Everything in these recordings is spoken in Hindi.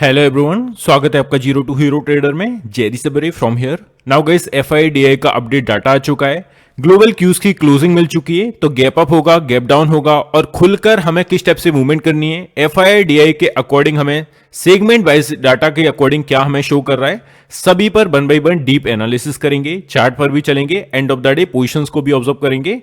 हेलो एवरीवन, स्वागत है आपका जीरो टू हीरो ट्रेडर में। जेरी सबरे फ्रॉम हियर। नाउ गाइस, एफआईडीआई का अपडेट डाटा आ चुका है। ग्लोबल क्यूज की क्लोजिंग मिल चुकी है, तो गैप अप होगा, गैप डाउन होगा और खुलकर हमें किस टाइप से मूवमेंट करनी है एफआईडीआई के अकॉर्डिंग, हमें सेगमेंट वाइज डाटा के अकॉर्डिंग क्या हमें शो कर रहा है, सभी पर one by one deep analysis करेंगे। चार्ट पर भी चलेंगे, end of the day positions को भी ऑब्जर्व करेंगे।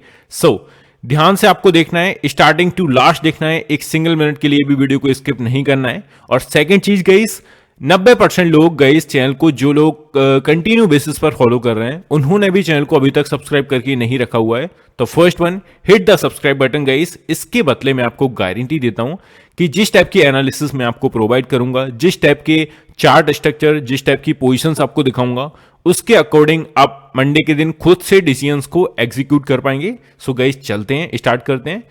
ध्यान से आपको देखना है, स्टार्टिंग टू लास्ट देखना है, एक सिंगल मिनट के लिए भी वीडियो को स्किप नहीं करना है। और सेकंड चीज गाइस, 90% लोग गए इस चैनल को, जो लोग कंटिन्यू बेसिस पर फॉलो कर रहे हैं, उन्होंने भी चैनल को अभी तक सब्सक्राइब करके नहीं रखा हुआ है। तो first one, hit the subscribe button guys. इसके बदले में आपको गारंटी देता हूं कि जिस टाइप की एनालिसिस मैं आपको प्रोवाइड करूंगा, जिस टाइप के चार्ट स्ट्रक्चर, जिस टाइप की पोजीशंस आपको दिखाऊंगा, उसके अकॉर्डिंग आप मंडे के दिन खुद से डिसीजंस को एग्जीक्यूट कर पाएंगे। सो गाइस, चलते हैं, स्टार्ट करते हैं।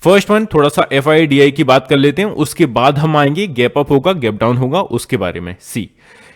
फर्स्ट वन, थोड़ा सा एफआईडीआई की बात कर लेते हैं, उसके बाद हम आएंगे गैप अप होगा, गैप डाउन होगा, उसके बारे में। सी,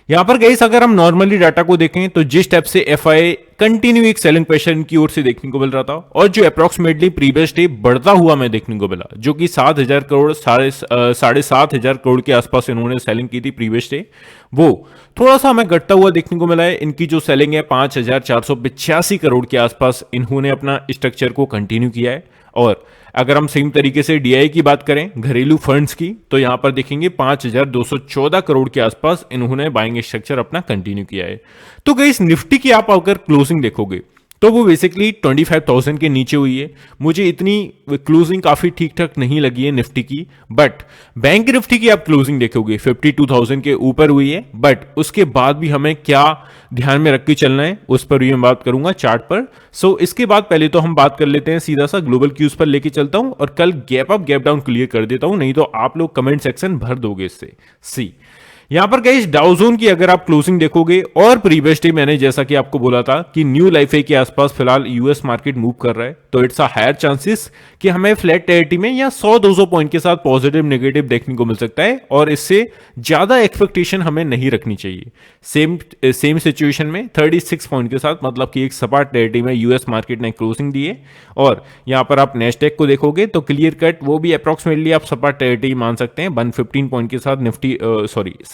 यहां पर गाइस अगर हम नॉर्मली डाटा को देखें तो जिस टाइप से एफआई कंटिन्यू एक सेलिंग प्रेशर की ओर से देखने को मिल रहा था, और जो अप्रोक्सीमेटली प्रीवियस डे बढ़ता हुआ मैं देखने को मिला, जो कि 7,000 करोड़, 7,500 करोड़ के आसपास इन्होंने सेलिंग की थी प्रीवियस डे, वो थोड़ा सा हमें घटता हुआ देखने को मिला है। इनकी जो सेलिंग है 5,485 करोड़ के आसपास, इन्होंने अपना स्ट्रक्चर को कंटिन्यू किया है। और अगर हम सेम तरीके से डीआई की बात करें, घरेलू फंड्स की, तो यहां पर देखेंगे 5,214 करोड़ के आसपास इन्होंने बाइंग स्ट्रक्चर अपना कंटिन्यू किया है। तो गाइस, निफ्टी की आप अगर क्लोजिंग देखोगे तो वो बेसिकली 25,000 के नीचे हुई है। मुझे इतनी क्लोजिंग काफी ठीक ठाक नहीं लगी है निफ्टी की, बट बैंक निफ्टी की आप क्लोजिंग देखोगे 52,000 के ऊपर हुई है। बट उसके बाद भी हमें क्या ध्यान में रख के चलना है, उस पर भी मैं बात करूंगा चार्ट पर। इसके बाद पहले तो हम बात कर लेते हैं, सीधा सा ग्लोबल क्यूज पर लेके चलता हूं और कल gap up gap down clear कर देता हूं, नहीं तो आप लोग कमेंट सेक्शन भर दोगे इससे। सी, यहां पर गाइस डाउजोन की अगर आप क्लोजिंग देखोगे, और प्रीवियस डे मैंने जैसा कि आपको बोला था कि न्यू लाइफ के आसपास फिलहाल यूएस मार्केट मूव कर रहा है, तो इट्स अ हायर चांसेस कि हमें फ्लैट टेरिटरी में या 100-200 पॉइंट के साथ पॉजिटिव नेगेटिव देखने को मिल सकता है, और इससे ज्यादा एक्सपेक्टेशन हमें नहीं रखनी चाहिए। सेम सिचुएशन में 36 पॉइंट के साथ, मतलब कि एक सपाट टेरिटरी में यूएस मार्केट ने क्लोजिंग दी है। और यहां पर आप नेस्डेक को देखोगे तो क्लियर कट वो भी अप्रोक्सीमेटली आप सपाट टेरिटरी मान सकते हैं, 115 पॉइंट के साथ निफ्टी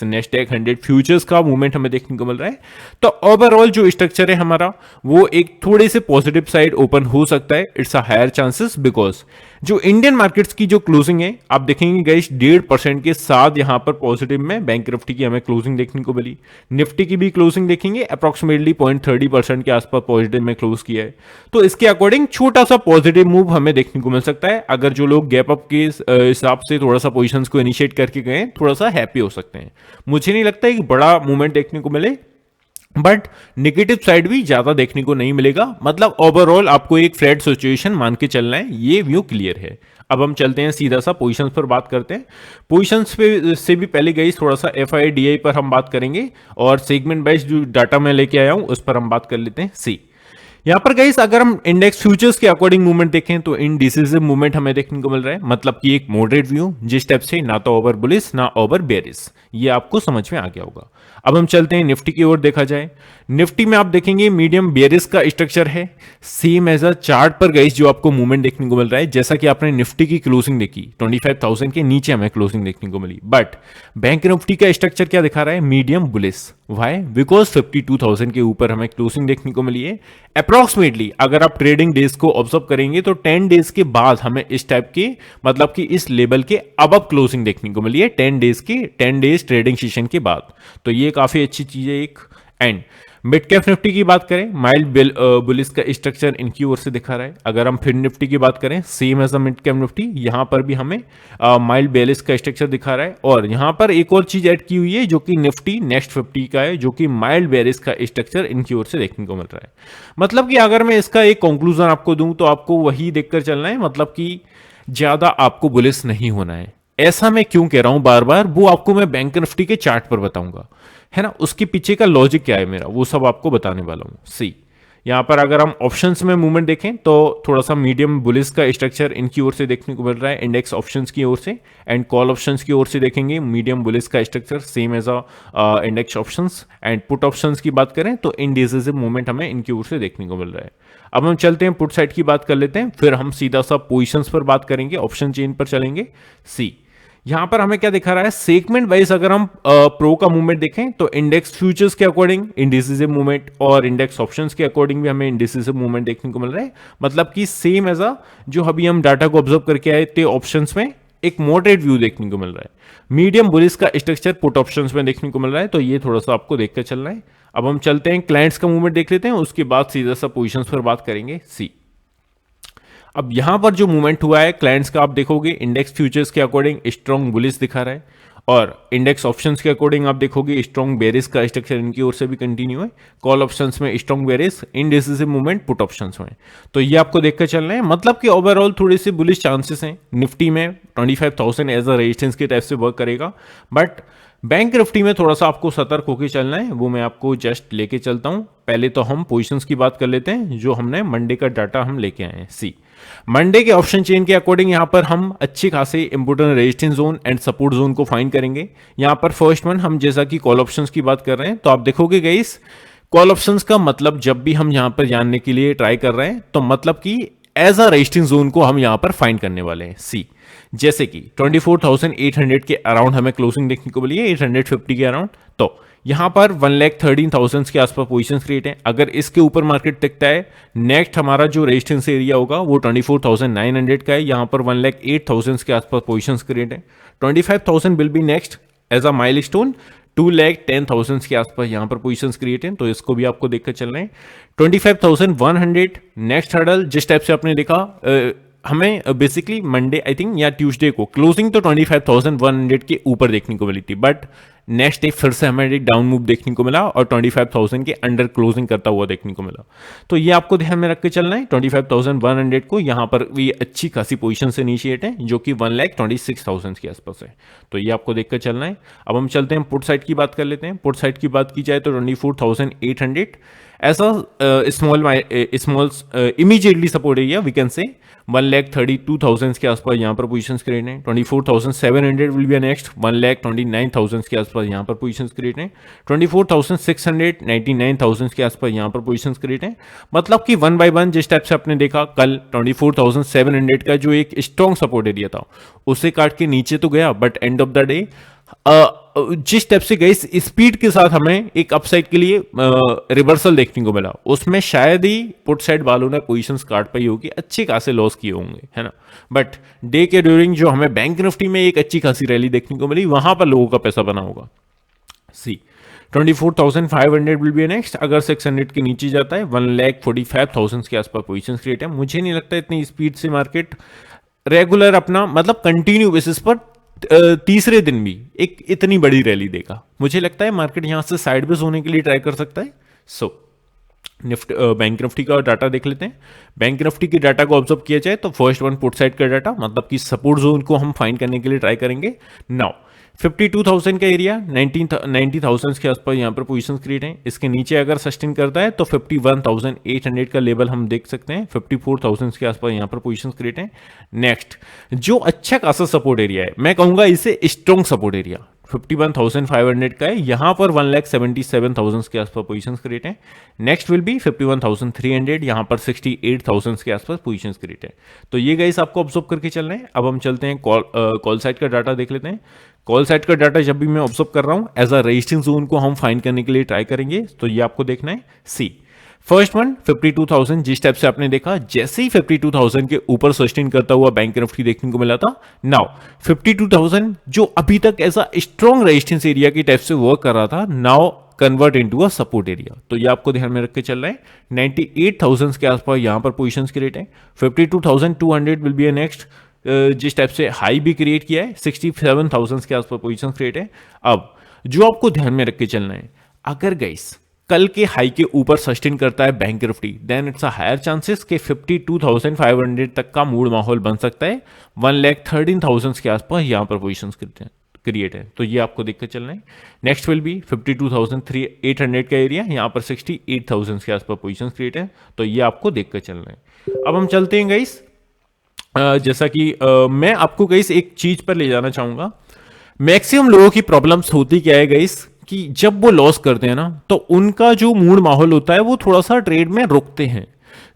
नेस्डेक 100 फ्यूचर्स का मूवमेंट हमें देखने को मिल रहा है। तो ओवरऑल जो स्ट्रक्चर है हमारा, वो एक थोड़े से पॉजिटिव साइड ओपन हो सकता है, it's a higher chances, because जो इंडियन मार्केट्स की जो क्लोजिंग है आप देखेंगे गाइस 1.5% के साथ यहां पर पॉजिटिव में बैंक निफ्टी की हमें क्लोजिंग देखने को मिली। निफ्टी की भी क्लोजिंग देखेंगे अप्रोक्सीमेटली 0.30% के आसपास पॉजिटिव में क्लोज किया है। तो इसके अकॉर्डिंग छोटा सा पॉजिटिव मूव हमें देखने को मिल सकता है। अगर जो लोग गैप अप के हिसाब से थोड़ा सा पोजिशन को इनिशिएट करके गए, थोड़ा सा हैप्पी हो सकते हैं। मुझे नहीं लगता एक बड़ा मूवमेंट देखने को मिले, बट नेगेटिव साइड भी ज्यादा देखने को नहीं मिलेगा। मतलब ओवरऑल आपको एक फ्लैट सिचुएशन मान के चलना है, ये व्यू क्लियर है। अब हम चलते हैं सीधा सा पोजीशंस पर बात करते हैं। पोजीशंस पे से भी पहले गई थोड़ा सा एफआईडीआई पर हम बात करेंगे, और सेगमेंट वाइज जो डाटा मैं लेके आया हूं उस पर हम बात कर लेते हैं। सी, यहां पर गाइस अगर हम इंडेक्स फ्यूचर्स के अकॉर्डिंग मूवमेंट देखें तो इनडिसिसिव मूवमेंट हमें देखने को मिल रहा है, मतलब कि एक मॉडरेट व्यू, जिस टाइप से ना तो ओवर बुलिश ना ओवर बेरिश, ये आपको समझ में आ गया होगा। अब हम चलते हैं निफ्टी की ओर। देखा जाए निफ्टी में आप देखेंगे मीडियम बेरिश का स्ट्रक्चर है, सेम एज अ चार्ट पर गाइस जो आपको मूवमेंट देखने को मिल रहा है, जैसा कि आपने निफ्टी की क्लोजिंग देखी 25,000 के नीचे हमें क्लोजिंग देखने को मिली। बट बैंक निफ्टी का स्ट्रक्चर क्या दिखा रहा है, मीडियम बुलिश। व्हाई? बिकॉज 52,000 के ऊपर हमें क्लोजिंग देखने को मिली है। अप्रोक्सीमेटली अगर आप ट्रेडिंग डेज को ऑब्जर्व करेंगे तो 10 डेज के बाद हमें इस टाइप के, मतलब कि इस लेवल के अब क्लोजिंग देखने को मिली है 10 डेज ट्रेडिंग सेशन के बाद। तो ये काफी अच्छी चीज है एक। एंड मिड कैप निफ्टी की बात करें, माइल्ड बुलिश का स्ट्रक्चर इनकी ओर से दिखा रहा है। अगर हम फिर निफ्टी की बात करें, same as a mid cap Nifty, यहां पर भी हमें माइल्ड बेलिश का स्ट्रक्चर दिखा रहा है। और यहां पर एक और चीज ऐड की हुई है जो कि निफ्टी नेक्स्ट 50 का है, जो कि माइल्ड बेरिश का स्ट्रक्चर इनकी ओर से देखने को मिल रहा है। मतलब कि अगर मैं इसका एक कंक्लूजन आपको दूं तो आपको वही देखकर चलना है, मतलब कि ज्यादा आपको बुलिश नहीं होना है। ऐसा मैं क्यों कह रहा हूं बार बार, वो आपको मैं बैंक निफ्टी के चार्ट पर बताऊंगा, है ना। उसके पीछे का लॉजिक क्या है मेरा, वो सब आपको बताने वाला हूं। सी, यहां पर अगर हम ऑप्शंस में मूवमेंट देखें तो थोड़ा सा मीडियम बुलिश का स्ट्रक्चर इनकी ओर से देखने को मिल रहा है, इंडेक्स ऑप्शंस की ओर से। एंड कॉल ऑप्शंस की ओर से देखेंगे मीडियम बुलिश का structure, same as a index options. And put options की बात करें तो इनडिसिसिव मूवमेंट हमें इनकी ओर से देखने को मिल रहा है। अब हम चलते हैं पुट साइड की बात कर लेते हैं, फिर हम सीधा सा पोजिशंस पर बात करेंगे, ऑप्शन चेन पर चलेंगे। सी, यहां पर हमें क्या दिखा रहा है, सेगमेंट वाइज अगर हम प्रो का मूवमेंट देखें तो इंडेक्स फ्यूचर्स के अकॉर्डिंग इंडिसिसिव मूवमेंट और इंडेक्स ऑप्शंस के अकॉर्डिंग भी हमें इंडिसिसिव मूवमेंट देखने को मिल रहा है। मतलब कि सेम एज अ जो अभी हम डाटा को ऑब्जर्व करके आए थे ऑप्शंस में एक मॉडरेट व्यू देखने को मिल रहा है। मीडियम बुलिश का स्ट्रक्चर पुट ऑप्शंस में देखने को मिल रहा है, तो ये थोड़ा सा आपको देखकर चलना है। अब हम चलते हैं क्लाइंट्स का मूवमेंट देख लेते हैं, उसके बाद सीधा सा पोजीशंस पर बात करेंगे। सी, अब यहां पर जो मूवमेंट हुआ है क्लाइंट्स का, आप देखोगे इंडेक्स फ्यूचर्स के अकॉर्डिंग स्ट्रॉन्ग बुलिश दिखा रहा है और इंडेक्स ऑप्शंस के अकॉर्डिंग आप देखोगे स्ट्रॉन्ग बेरिश का स्ट्रक्चर इनकी ओर से भी कंटिन्यू है। कॉल ऑप्शंस में strong bearish, indecisive movement put options में, तो ये आपको देखकर चलना है। मतलब कि ओवरऑल थोड़ी सी बुलिश चांसेस हैं। निफ्टी में 25,000 एज अ रेजिस्टेंस के टाइप से वर्क करेगा, बट बैंक निफ्टी में थोड़ा सा आपको सतर्क होकर चलना है, वो मैं आपको जस्ट लेके चलता हूं। पहले तो हम पोजीशंस की बात कर लेते हैं जो हमने मंडे का डाटा हम लेके आए हैं। सी, मंडे के ऑप्शन चेन के अकॉर्डिंग यहां पर हम अच्छे खासे important resistance zone and support zone को फाइंड करेंगे। यहां पर फर्स्ट वन हम जैसा कि कॉल ऑप्शंस की बात कर रहे हैं, तो आप देखोगे गाइस कॉल ऑप्शंस का मतलब जब भी हम यहां पर जानने के लिए ट्राई कर रहे हैं तो मतलब कि एज अ रेजिस्टेंस जोन को हम यहां पर फाइंड करने वाले हैं। सी, जैसे कि 24,800 के अराउंड हमें क्लोजिंग देखने को मिली है, 850 के अराउंड, तो यहां पर 1,13,000 के आसपास पोजीशन क्रिएट है। अगर इसके ऊपर मार्केट टिकता है, नेक्स्ट हमारा जो रेजिस्टेंस एरिया होगा वो 24,900 का है। यहां पर 1,08,000 के आसपास पोजीशन क्रिएट है। 25,000 will be next as a milestone, 2,10,000 के आसपास यहां पर पोजीशंस क्रिएट हैं, तो इसको भी आपको देखकर चलना है। 25,100 नेक्स्ट हर्डल, जिस टाइप से आपने देखा हमें बेसिकली मंडे आई थिंक या ट्यूसडे को क्लोजिंग तो 25,100 के ऊपर देखने को मिली थी, बट नेक्स्ट डे फिर से हमें एक डाउन मूव देखने को मिला और 25,000 के अंडर क्लोजिंग करता हुआ देखने को मिला। तो ये आपको ध्यान में रख के चलना है। 25,100 को यहाँ पर भी अच्छी खासी पोजीशन से इनिशिएट है जो कि 1,26,000 के आसपास है, तो ये आपको देखकर चलना है। अब हम चलते हैं पुट साइड की बात कर लेते हैं। पुट साइड की बात की जाए तो 24,800 ऐसा small immediately support area we can say 1,32,000 के आसपास यहाँ पर पोजीशंस क्रिएट हैं। 24,700 विल बी नेक्स्ट, 1,29,000 के आसपास यहाँ पर पोजीशंस क्रिएट हैं। 24,600 99,000 के आसपास यहाँ पर पोजीशंस क्रिएट हैं। मतलब कि वन बाय वन जिस टाइप से आपने देखा कल 24,700 का जो एक स्ट्रॉन्ग सपोर्ट एरिया था उसे काट के नीचे तो गया, but end of the day जिस टाइप से गई स्पीड के साथ हमें एक अपसाइड के लिए रिवर्सल देखने को मिला, उसमें शायद ही पुट साइड वालों ने पोजीशंस काट पाई होगी, अच्छे खासे लॉस किए होंगे, है ना। बट डे के ड्यूरिंग जो हमें बैंक निफ्टी में एक अच्छी खासी रैली देखने को मिली, वहां पर लोगों का पैसा बना होगा। सी, 24,500 विल बी नेक्स्ट। अगर 600 के नीचे जाता है 1,45,000 के आसपास पोजीशंस क्रिएट है। मुझे नहीं लगता इतनी स्पीड से मार्केट रेगुलर अपना मतलब कंटिन्यू बेसिस पर तीसरे दिन भी एक इतनी बड़ी रैली देगा। मुझे लगता है मार्केट यहां से साइडवेज होने के लिए ट्राई कर सकता है। सो बैंक निफ्टी का डाटा देख लेते हैं। बैंक निफ्टी के डाटा को ऑब्जर्व किया जाए तो फर्स्ट वन पुट साइड का डाटा, मतलब कि सपोर्ट जोन को हम फाइंड करने के लिए ट्राई करेंगे। नाउ 52,000 का एरिया 90,000 के आसपास यहाँ पर पोजीशंस क्रिएट हैं। इसके नीचे अगर सस्टेन करता है तो 51,800 का लेवल हम देख सकते हैं। 54,000 के आसपास यहाँ पर पोजीशंस क्रिएट हैं। नेक्स्ट जो अच्छा खासा सपोर्ट एरिया है, मैं कहूंगा इसे स्ट्रॉन्ग सपोर्ट एरिया 51,500 का है। यहां पर 1,77,000 के आसपास पोजीशंस क्रिएट है। नेक्स्ट विल बी 51,300, यहां पर 68,000 के आसपास पोजीशंस क्रिएट है। तो ये गाइस आपको ऑब्जर्व करके चलना है। अब हम चलते हैं कॉल साइड का डाटा देख लेते हैं। कॉल साइड का डाटा जब भी मैं ऑब्जर्व कर रहा हूं एज अ रेजिस्टेंस जोन को हम फाइंड करने के लिए ट्राई करेंगे, तो ये आपको देखना है। सी, फर्स्ट वन 52,000, जिस टाइप से आपने देखा जैसे ही 52,000 के ऊपर सस्टेन करता हुआ बैंक निफ्टी देखने को मिला था। नाउ 52,000 जो अभी तक ऐसा स्ट्रॉन्ग रेजिस्टेंस एरिया की टाइप से वर्क कर रहा था, now convert into a support area, तो ये आपको ध्यान में रख के चल रहा है। 98,000 के आसपास यहां पर पोजीशंस क्रिएट है। 52,200 विल बी नेक्स्ट, जिस टाइप से हाई भी क्रिएट किया है। 67,000 के आसपास पोजीशंस क्रिएट है। अब जो आपको ध्यान में रख के चलना है, अगर गाइस कल के हाई के ऊपर सस्टेन करता है bank Nifty, then it's a higher chances के 52,500 तक का मूड माहौल बन सकता है। 1,13,000 के आसपास यहां पर पोजीशंस क्रिएट है, तो ये आपको देखकर चलना है। नेक्स्ट विल बी 52,800 का एरिया, यहां पर 68,000 के आसपास पोजीशंस क्रिएट है, तो ये आपको देखकर चलना है। अब हम चलते हैं गाइस, जैसा कि मैं आपको गाइस एक चीज पर ले जाना चाहूंगा। मैक्सिमम लोगों की प्रॉब्लम्स होती क्या है गाइस कि जब वो लॉस करते हैं ना, तो उनका जो मूड माहौल होता है वो थोड़ा सा ट्रेड में रुकते हैं।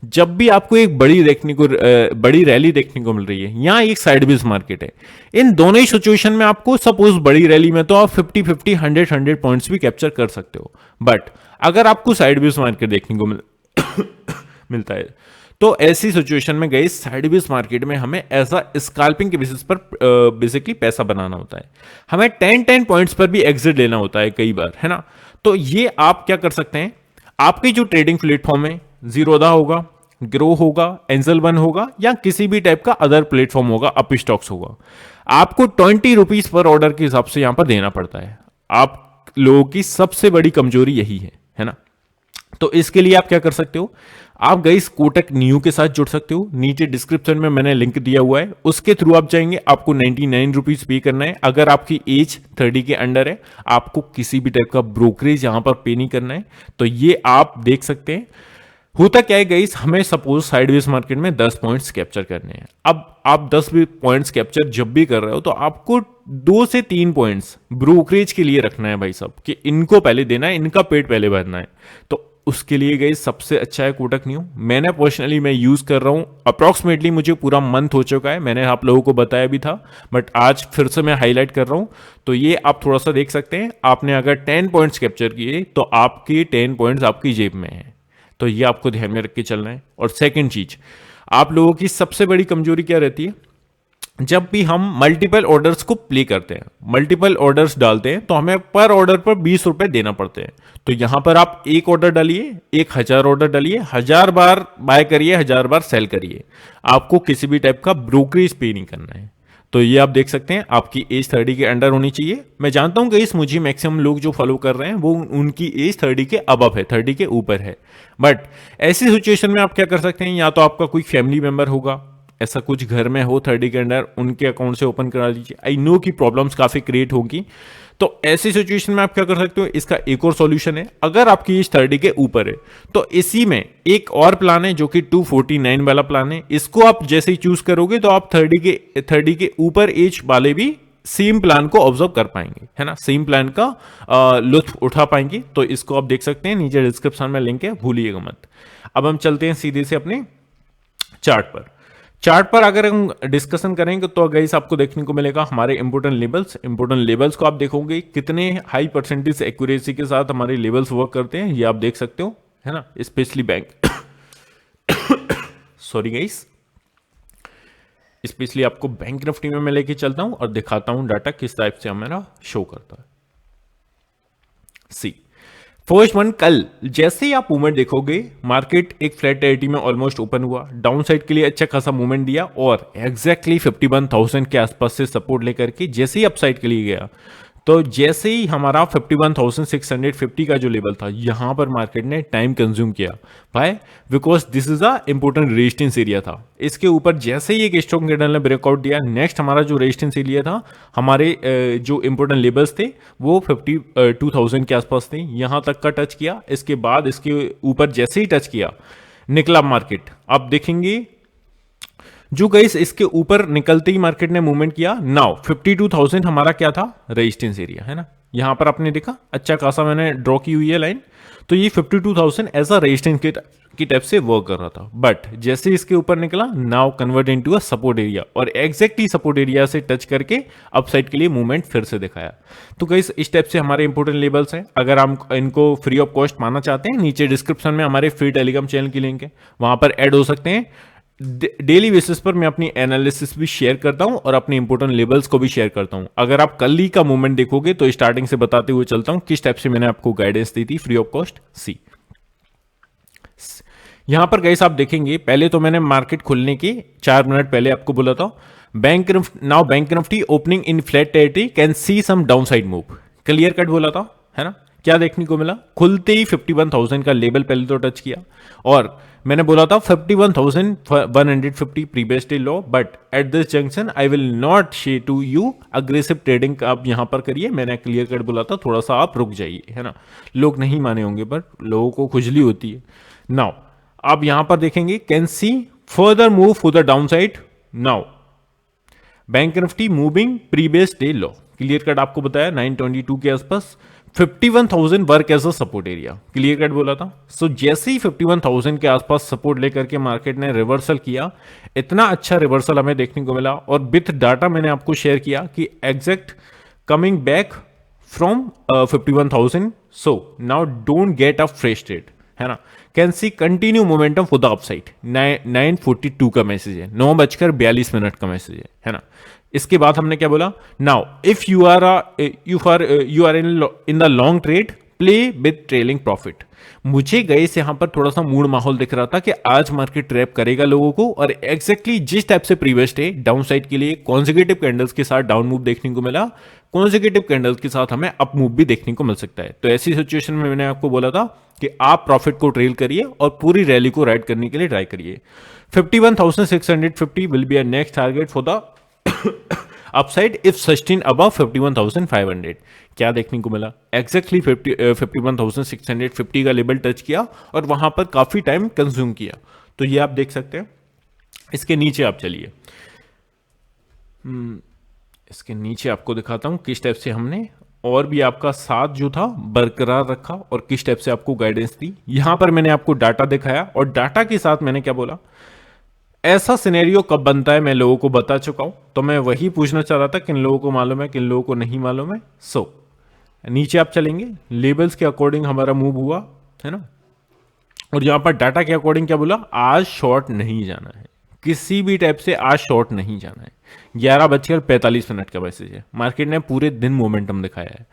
जब भी आपको एक बड़ी रैली देखने को मिल रही है, यहाँ एक साइडवेज मार्केट है, इन दोनों ही सिचुएशन में आपको सपोज बड़ी रैली में तो आप 50-50 100-100 पॉइंट्स भी कैप्चर कर सकते हो। बट अगर आपको साइडवेज मार्केट देखने को मिलता है तो ऐसी सिचुएशन में गई साइडवेज मार्केट में हमें ऐसा स्कैल्पिंग के बेसिस पर बेसिकली पैसा बनाना होता है। हमें 10-10 पॉइंट्स पर भी एग्जिट लेना होता है कई बार, है ना। तो ये आप क्या कर सकते हैं, आपकी जो ट्रेडिंग प्लेटफॉर्म है, जीरोधा होगा, ग्रो होगा, एंजल वन होगा, या किसी भी टाइप का अदर प्लेटफॉर्म होगा, अप स्टॉक्स होगा, आपको 20 रुपीज पर ऑर्डर के हिसाब से यहां पर देना पड़ता है। आप लोगों की सबसे बड़ी कमजोरी यही है ना। तो इसके लिए आप क्या कर सकते हो, आप गाइस कोटक न्यू के साथ जुड़ सकते हो। नीचे डिस्क्रिप्शन में मैंने लिंक दिया हुआ है, उसके थ्रू आप जाएंगे, आपको 99 रुपीज पे करना है। अगर आपकी एज 30 के अंडर है, आपको किसी भी टाइप का ब्रोकरेज यहां पर पे नहीं करना है। तो ये आप देख सकते हैं। होता क्या है गाइस, हमें सपोज साइडवेज मार्केट में 10 पॉइंट्स कैप्चर करने हैं। अब आप 10 भी पॉइंट्स कैप्चर जब भी कर रहे हो तो आपको 2 से 3 पॉइंट्स ब्रोकरेज के लिए रखना है भाई साहब, कि इनको पहले देना है, इनका पेट पहले भरना है। तो उसके लिए गई सबसे अच्छा है कोटक न्यू। मैंने पर्सनली मैं यूज कर रहा हूं, अप्रॉक्सीमेटली मुझे पूरा मंथ हो चुका है, मैंने आप लोगों को बताया भी था, बट आज फिर से मैं हाईलाइट कर रहा हूं। तो ये आप थोड़ा सा देख सकते हैं, आपने अगर 10 पॉइंट्स कैप्चर किए तो आपके 10 पॉइंट्स आपकी जेब में है। तो ये आपको ध्यान में रख के चलना है। और सेकेंड चीज, आप लोगों की सबसे बड़ी कमजोरी क्या रहती है, जब भी हम मल्टीपल ऑर्डर्स को प्ले करते हैं, मल्टीपल ऑर्डर्स डालते हैं, तो हमें पर ऑर्डर पर 20 रुपए देना पड़ते हैं। तो यहां पर आप एक ऑर्डर डालिए, 1000 ऑर्डर डालिए, 1000 बार बाय करिए, 1000 बार सेल करिए, आपको किसी भी टाइप का ब्रोकरेज पे नहीं करना है। तो ये आप देख सकते हैं, आपकी एज 30 के अंडर होनी चाहिए। मैं जानता हूं कि इस मुझे मैक्सिमम लोग जो फॉलो कर रहे हैं वो उनकी एज 30 के अबव है, 30 के ऊपर है। बट ऐसी सिचुएशन में आप क्या कर सकते हैं, या तो आपका कोई फैमिली मेंबर होगा, ऐसा कुछ घर में हो 30 के अंडर, उनके अकाउंट से ओपन करा लीजिए। आई नो की प्रॉब्लम्स काफी क्रिएट होगी। तो ऐसी सिचुएशन में आप क्या कर सकते हो, इसका एक और सॉल्यूशन है। अगर आपकी एज 30 के ऊपर है तो इसी में एक और प्लान है जो कि 249 वाला प्लान है। इसको आप जैसे ही चूज करोगे तो आप 30 के ऊपर एज वाले भी सेम प्लान को ऑब्जर्व कर पाएंगे, है ना, सेम प्लान का लुत्फ उठा पाएंगे। तो इसको आप देख सकते हैं, नीचे डिस्क्रिप्शन में लिंक है, भूलिएगा मत। अब हम चलते हैं सीधे से अपने चार्ट पर। चार्ट पर अगर हम डिस्कशन करेंगे तो गाइस आपको देखने को मिलेगा हमारे इंपोर्टेंट लेवल्स को आप देखोगे कितने हाई परसेंटेज एक्यूरेसी के साथ हमारे लेवल्स वर्क करते हैं, ये आप देख सकते हो, है ना। Specially bank sorry guys, specially आपको बैंक निफ्टी में मैं लेके चलता हूं और दिखाता हूं डाटा किस टाइप से हमारा शो करता है। सी फर्स्ट वन, कल जैसे ही आप मूवमेंट देखोगे, मार्केट एक फ्लैट टेरिटरी में ऑलमोस्ट ओपन हुआ, डाउन साइड के लिए अच्छा खासा मूवमेंट दिया और एग्जैक्टली 51,000 के आसपास से सपोर्ट लेकर के जैसे ही अपसाइड के लिए गया, तो जैसे ही हमारा 51,650 का जो लेवल था, यहां पर मार्केट ने टाइम कंज्यूम किया भाई, because this is a important resistance area था। इसके ऊपर जैसे ही एक स्ट्रॉन्ग कैंडल ने ब्रेकआउट दिया, नेक्स्ट हमारा जो रेजिस्टेंस एरिया था, हमारे जो इंपॉर्टेंट लेवल्स थे वो 52,000 के आसपास थे, यहां तक का टच किया। इसके बाद इसके ऊपर जैसे ही टच किया, निकला मार्केट। आप देखेंगे जो गाइस इसके ऊपर निकलते ही मार्केट ने मूवमेंट किया। नाउ 52,000 हमारा क्या था, रेजिस्टेंस एरिया, है ना। यहां पर आपने देखा अच्छा खासा मैंने ड्रॉ की हुई है लाइन, तो ये 52,000 एज अ रेजिस्टेंस की टाइप से वर्क कर रहा था। बट जैसे इसके ऊपर निकला, now convert into a support area, और एग्जैक्टली सपोर्ट एरिया से टच करके अपसाइड के लिए मूवमेंट फिर से दिखाया। तो गाइस इस टाइप से हमारे इंपोर्टेंट लेवल्स हैं। अगर हम इनको फ्री ऑफ कॉस्ट पाना चाहते हैं, नीचे डिस्क्रिप्शन में हमारे फ्री टेलीग्राम चैनल की लिंक है, वहां पर ऐड हो सकते हैं। डेली बेसिस पर मैं अपनी एनालिसिस भी शेयर करता हूं और अपने इंपोर्टेंट लेवल्स को भी शेयर करता हूं। अगर आप कल ही का मूवमेंट देखोगे तो स्टार्टिंग से बताते हुए चलता हूं किस टाइप से मैंने आपको गाइडेंस दी थी फ्री ऑफ कॉस्ट। सी यहां पर गाइस आप देखेंगे, पहले तो मैंने मार्केट खुलने के 4 मिनट पहले आपको बोला था, bank Nifty opening in flat territory can see some downside move, clear cut बोला था, है ना। क्या देखने को मिला, खुलते ही 51,000 का लेवल पहले तो टच किया, और मैंने बोला था 51,150 previous day low, but at this junction I will not शे टू यू अग्रेसिव ट्रेडिंग आप यहां पर करिए। मैंने क्लियर कट बोला था, थोड़ा सा आप रुक जाइए, है ना। लोग नहीं माने होंगे, पर लोगों को खुजली होती है। नाउ आप यहां पर देखेंगे, can see further move for the down side. Now bank Nifty moving previous day low, clear cut आपको बताया 922 के आसपास 51,000 work as a support area, clear cut बोला था। सो जैसे ही 51,000 के आसपास सपोर्ट लेकर के मार्केट ने रिवर्सल किया, इतना अच्छा रिवर्सल हमें देखने को मिला और विथ डाटा मैंने आपको शेयर किया कि exact coming back from 51,000। So now don't get a frustrated, है ना। Can see continue momentum for the upside. 9:42 का मैसेज है, 9:42 का मैसेज है ना। इसके बाद हमने क्या बोला, now if you are in the long trade play with trailing profit. मुझे गए से यहां पर थोड़ा सा मूड माहौल दिख रहा था कि आज मार्केट ट्रैप करेगा लोगों को, और एग्जैक्टली जिस टाइप से प्रीवियस डे डाउन साइड के लिए कॉन्जिक्यूटिव कैंडल्स के साथ डाउन मूव देखने को मिला, कॉन्जिक्यूटिव कैंडल्स के साथ हमें अप मूव भी देखने को मिल सकता है। तो ऐसी सिचुएशन में मैंने आपको बोला था कि आप प्रॉफिट को ट्रेल करिए और पूरी रैली को राइड करने के लिए ट्राई करिए। 51,650 will be a next target for the upside if sustain above 51,500। क्या देखने को मिला, एग्जैक्टली 51,650 का लेवल टच किया और वहां पर काफी टाइम कंज्यूम किया। तो ये आप देख सकते हैं। इसके नीचे आप चलिए, इसके नीचे आपको दिखाता हूं किस टाइप से हमने और भी आपका साथ जो था बरकरार रखा और किस टाइप से आपको गाइडेंस दी। यहां पर मैंने आपको डाटा दिखाया और डाटा के साथ मैंने क्या बोला, ऐसा सिनेरियो कब बनता है मैं लोगों को बता चुका हूं। तो मैं वही पूछना चाह रहा था, किन लोगों को मालूम है, किन लोगों को नहीं मालूम है। सो नीचे आप चलेंगे, लेबल्स के अकॉर्डिंग हमारा मूव हुआ, है ना। और यहां पर डाटा के अकॉर्डिंग क्या बोला, आज शॉर्ट नहीं जाना है, किसी भी टाइप से आज शॉर्ट नहीं जाना है। 11:45 का मैसेज है, मार्केट ने पूरे दिन मोमेंटम दिखाया है।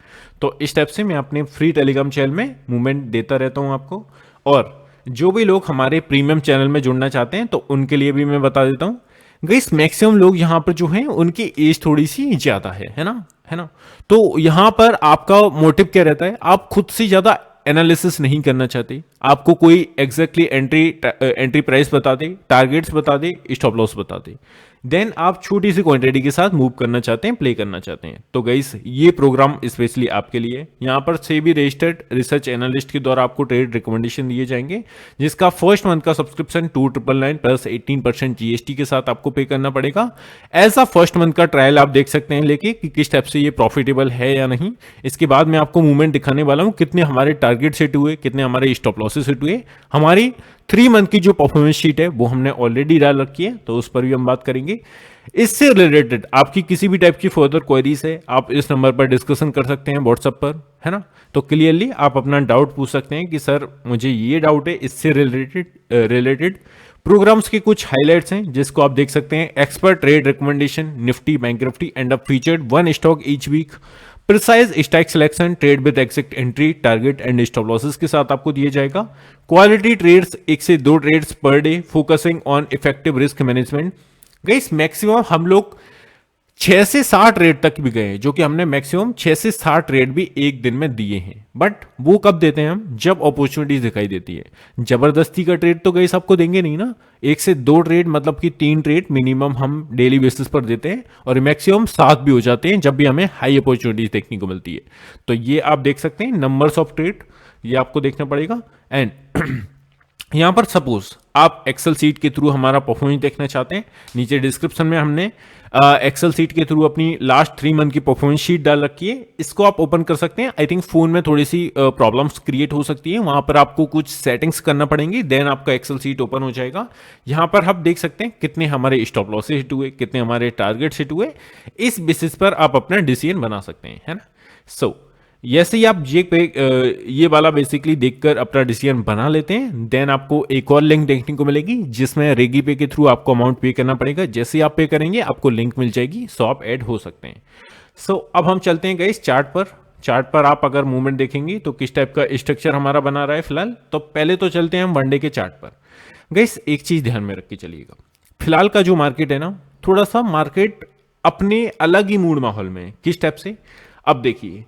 तो इस टाइप से मैं अपने फ्री टेलीग्राम चैनल में मूवमेंट देता रहता हूं आपको। और जो भी लोग हमारे प्रीमियम चैनल में जुड़ना चाहते हैं तो उनके लिए भी मैं बता देता हूं। गाइस मैक्सिमम लोग यहां पर जो हैं उनकी एज थोड़ी सी ज्यादा है ना, है ना। तो यहां पर आपका मोटिव क्या रहता है, आप खुद से ज्यादा एनालिसिस नहीं करना चाहते, आपको कोई एग्जैक्टली एंट्री प्राइस बता दे, टारगेट्स बता दे, स्टॉप लॉस बता दे, देन आप छोटी सी क्वांटिटी के साथ मूव करना चाहते हैं, प्ले करना चाहते हैं। तो गाइस ये प्रोग्राम स्पेशली आपके लिए, यहाँ पर सेबी रजिस्टर्ड रिसर्च एनालिस्ट के द्वारा आपको ट्रेड रिकमेंडेशन दिए जाएंगे, जिसका फर्स्ट मंथ का सब्सक्रिप्शन 2,999 प्लस 18% जीएसटी के साथ आपको पे करना पड़ेगा। ऐसा फर्स्ट मंथ का ट्रायल आप देख सकते हैं लेके कि किस टाइप से ये प्रॉफिटेबल है या नहीं। इसके बाद मैं आपको मूवमेंट दिखाने वाला हूँ, कितने हमारे टारगेट सेट हुए, कितने हमारे स्टॉप लॉसेस हिट हुए। हमारी 3 मंथ की जो परफॉर्मेंस शीट है वो हमने ऑलरेडी डाल रखी है, तो उस पर भी हम बात करेंगे। इससे रिलेटेड आपकी किसी भी टाइप की फर्दर क्वेरीज है, आप इस नंबर पर डिस्कशन कर सकते हैं व्हाट्सएप पर, है ना। तो क्लियरली आप अपना डाउट पूछ सकते हैं कि सर मुझे ये डाउट है, इससे रिलेटेड प्रोग्राम्स के कुछ हाइलाइट्स हैं जिसको आप देख सकते हैं। Expert trade recommendation, Nifty, bank Nifty and up featured 1 stock each week, precise stock selection, trade with exact entry, target and stop losses के साथ आपको दिया जाएगा। क्वालिटी ट्रेड्स, 1 से 2 trades per day, focusing on effective risk management. Guys maximum हम लोग 6 से 7 ट्रेड तक भी गए, जो कि हमने मैक्सिमम 6 से 7 ट्रेड भी एक दिन में दिए हैं। बट वो कब देते हैं हम, जब अपॉर्चुनिटीज दिखाई देती है। जबरदस्ती का ट्रेड तो गाइस आपको देंगे नहीं ना। 1 से 2 ट्रेड मतलब कि 3 ट्रेड मिनिमम हम डेली बेसिस पर देते हैं, और मैक्सिमम 7 भी हो जाते हैं जब भी हमें हाई अपॉर्चुनिटीज देखने को मिलती है। तो ये आप देख सकते हैं नंबर्स ऑफ ट्रेड, ये आपको देखना पड़ेगा। एंड यहां पर सपोज आप एक्सेल सीट के थ्रू हमारा परफॉर्मेंस देखना चाहते हैं, नीचे डिस्क्रिप्शन में हमने एक्सेल सीट के थ्रू अपनी लास्ट 3 मंथ की परफॉर्मेंस शीट डाल रखी है, इसको आप ओपन कर सकते हैं। आई थिंक फोन में थोड़ी सी प्रॉब्लम्स क्रिएट हो सकती है, वहां पर आपको कुछ सेटिंग्स करना पड़ेंगी, देन आपका एक्सेल सीट ओपन हो जाएगा। यहां पर आप देख सकते हैं कितने हमारे स्टॉप लॉसेस हिट हुए, कितने हमारे टारगेट्स हिट हुए। इस बेसिस पर आप अपना डिसीजन बना सकते हैं, है ना। सो जैसे ही आप ये वाला बेसिकली देखकर अपना डिसीजन बना लेते हैं, देन आपको एक और लिंक देखने को मिलेगी जिसमें रेगी पे के थ्रू आपको अमाउंट पे करना पड़ेगा। जैसे ही आप पे करेंगे आपको लिंक मिल जाएगी, सो आप ऐड हो सकते हैं। सो अब हम चलते हैं गाइस चार्ट पर। चार्ट पर आप अगर मूवमेंट देखेंगे तो किस टाइप का स्ट्रक्चर हमारा बना रहा है फिलहाल। तो पहले तो चलते हैं हम वनडे के चार्ट पर। गाइस एक चीज ध्यान में रख के चलिएगा, फिलहाल का जो मार्केट है ना, थोड़ा सा मार्केट अपने अलग ही मूड माहौल में। किस टाइप से, अब देखिए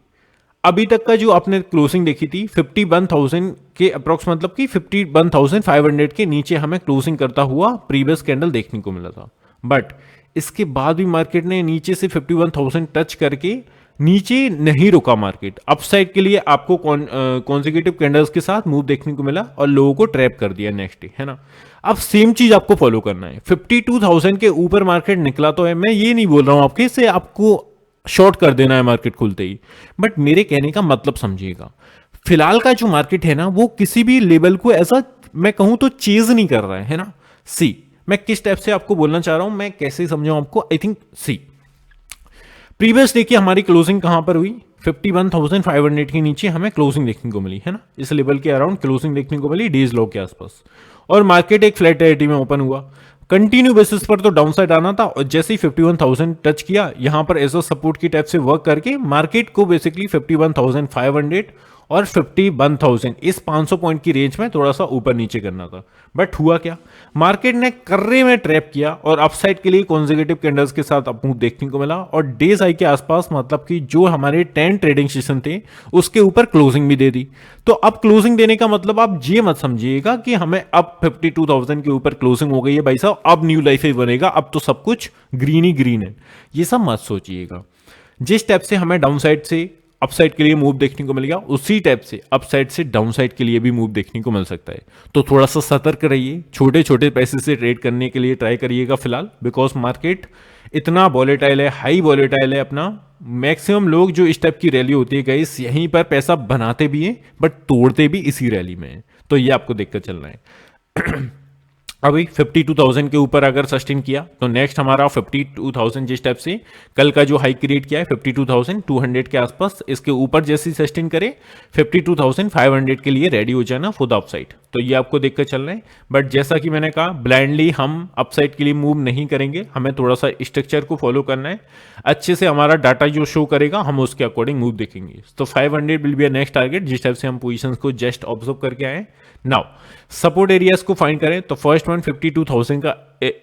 अभी तक का जो आपने क्लोजिंग देखी थी 51,000 के अप्रोक्स, मतलब कि 51,500 के नीचे हमें क्लोजिंग करता हुआ प्रीवियस कैंडल देखने को मिला था। बट इसके बाद भी मार्केट ने नीचे से 51,000 टच करके नीचे नहीं रुका। मार्केट अपसाइड के लिए आपको कॉन्जिक्यूटिव कैंडल्स के साथ मूव देखने को मिला और लोगों को ट्रैप कर दिया नेक्स्ट डे, है ना। अब सेम चीज आपको फॉलो करना है। 52,000 के ऊपर मार्केट निकला तो है, मैं ये नहीं बोल रहा हूं आपके से आपको शॉर्ट कर देना है मार्केट खुलते ही। बट मेरे कहने का मतलब समझिएगा, फिलहाल का जो मार्केट है ना वो किसी भी लेवल को ऐसा मैं कहूं तो चेज नहीं कर रहा है ना। सी मैं किस टाइप से आपको बोलना चाह रहा हूं, मैं कैसे समझाऊं आपको। I think see previous day की हमारी क्लोजिंग कहां पर हुई, 51,500 के नीचे हमें क्लोजिंग देखने को मिली है ना, इस लेवल के अराउंड क्लोजिंग देखने को मिली डेज लो के आसपास, और मार्केट एक फ्लैट टेरिटरी में ओपन हुआ। कंटिन्यू बेसिस पर तो डाउन साइड आना था, और जैसे ही 51,000 टच किया यहां पर एज अ सपोर्ट की टाइप से वर्क करके मार्केट को बेसिकली 51,500 और 51,000 इस 500 पॉइंट की रेंज में थोड़ा सा ऊपर नीचे करना था। बट हुआ क्या, मार्केट ने कर्रे में ट्रैप किया और अपसाइड के लिए कॉन्जिक्यूटिव कैंडल्स के साथ अप मूव देखने को मिला, और डेज आई के आसपास मतलब कि जो हमारे 10 ट्रेडिंग सेशन थे उसके ऊपर क्लोजिंग भी दे दी। तो अब क्लोजिंग देने का मतलब आप ये मत समझिएगा कि हमें अब 52,000 के ऊपर क्लोजिंग हो गई है भाई साहब, अब न्यू लाइफ ही बनेगा, अब तो सब कुछ ग्रीन ही ग्रीन है, ये सब मत सोचिएगा। जिस स्टेप से हमें डाउन साइड से अपसाइड के लिए मूव देखने को मिलेगा, उसी टाइप से अपसाइड से डाउनसाइड के लिए भी मूव देखने को मिल सकता है। तो थोड़ा सा सतर्क रहिए, छोटे छोटे पैसे से ट्रेड करने के लिए ट्राई करिएगा फिलहाल, बिकॉज मार्केट इतना वॉलेटाइल है, हाई वॉलेटाइल है अपना। मैक्सिमम लोग जो इस टाइप की रैली होती है गाइस यहीं पर पैसा बनाते भी हैं बट तोड़ते भी इसी रैली में है, तो ये आपको देखकर चलना है। अभी 52,000 के ऊपर अगर सस्टेन किया तो नेक्स्ट हमारा 52,000 जिस टाइप से कल का जो हाई क्रिएट किया है 52,200 के आसपास, इसके ऊपर जैसे सस्टेन करे 52,500 के लिए रेडी हो जाना फॉर द अपसाइड। तो ये आपको देखकर चल रहा है। बट जैसा कि मैंने कहा ब्लाइंडली हम अपसाइड के लिए मूव नहीं करेंगे, हमें थोड़ा सा स्ट्रक्चर को फॉलो करना है, अच्छे से हमारा डाटा जो शो करेगा हम उसके अकॉर्डिंग मूव देखेंगे। तो 500 विल बी नेक्स्ट टारगेट जिस टाइप से हम पोजीशंस को जस्ट ऑब्जर्व करके आए। नाउ सपोर्ट एरियाज को फाइंड करें तो फर्स्ट वन 52,000 का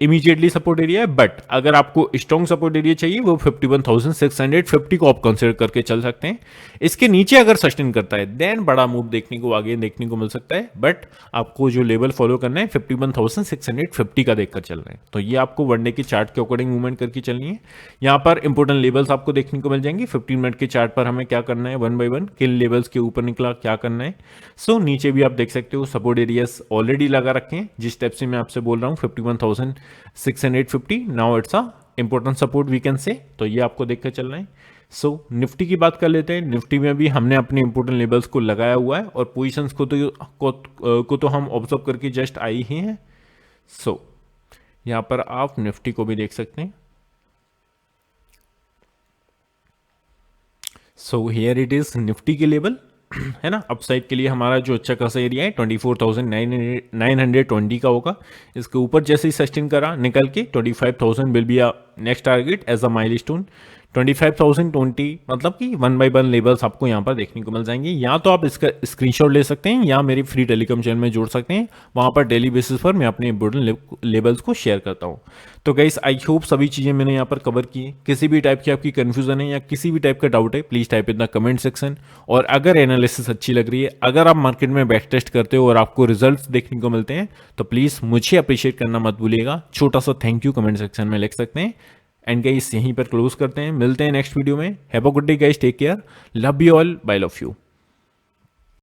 इमीडिएटली सपोर्ट एरिया है, बट अगर आपको स्ट्रॉन्ग सपोर्ट एरिया चाहिए वो 51,650 को आप कंसिडर करके चल सकते हैं। इसके नीचे अगर सस्टेन करता है देन बड़ा मूव देखने को आगे देखने को मिल सकता है, बट आपको जो लेवल फॉलो करना है 51,650 का देखकर चलना है। तो ये आपको वनडे के चार्ट के अकॉर्डिंग मूवमेंट करके चलनी है। यहाँ पर इंपॉर्टेंट लेवल्स आपको देखने को मिल जाएंगे। 15 मिनट के चार्ट पर हमें क्या करना है, वन बाय वन किन लेवल्स के ऊपर निकला क्या करना है। सो नीचे भी आप देख सकते हो सपोर्ट एरियाज ऑलरेडी लगा रखे हैं, जिस टाइप से मैं आपसे बोल रहा हूँ 51,650 now it's a important support we can say. तो ये आपको देखकर चलना है। सो निफ्टी की बात कर लेते हैं। निफ्टी में भी हमने अपने इंपॉर्टेंट लेवल्स को लगाया हुआ है और पोजीशंस को तो हम ऑब्जर्व करके जस्ट आई ही हैं। सो यहाँ पर आप निफ्टी को भी देख सकते हैं। So here it is Nifty के लेवल है ना, अपसाइड के लिए हमारा जो अच्छा खासा एरिया है 24,920 का होगा। इसके ऊपर जैसे ही सस्टेन करा निकल के 25,000 will be a next target as a milestone. 25,020 मतलब कि वन बाय वन लेवल्स आपको यहाँ पर देखने को मिल जाएंगे। या तो आप इसका स्क्रीनशॉट ले सकते हैं या मेरी फ्री टेलीकॉम चैनल में जोड़ सकते हैं, वहाँ पर डेली बेसिस पर मैं अपने इंपॉर्टेंट लेवल्स को शेयर करता हूँ। तो गाइस आई होप सभी चीज़ें मैंने यहाँ पर कवर की है। किसी भी टाइप की आपकी कन्फ्यूजन है या किसी भी टाइप का डाउट है please type in the comment section. और अगर एनालिसिस अच्छी लग रही है, अगर आप मार्केट में बैक टेस्ट करते हो और आपको रिजल्ट्स देखने को मिलते हैं तो प्लीज़ मुझे अप्रिशिएट करना मत भूलिएगा, छोटा सा थैंक यू कमेंट सेक्शन में लिख सकते हैं। एंड गाइस यहीं पर क्लोज करते हैं, मिलते हैं नेक्स्ट वीडियो में। Have a good day guys, take care, love you all, bye love you.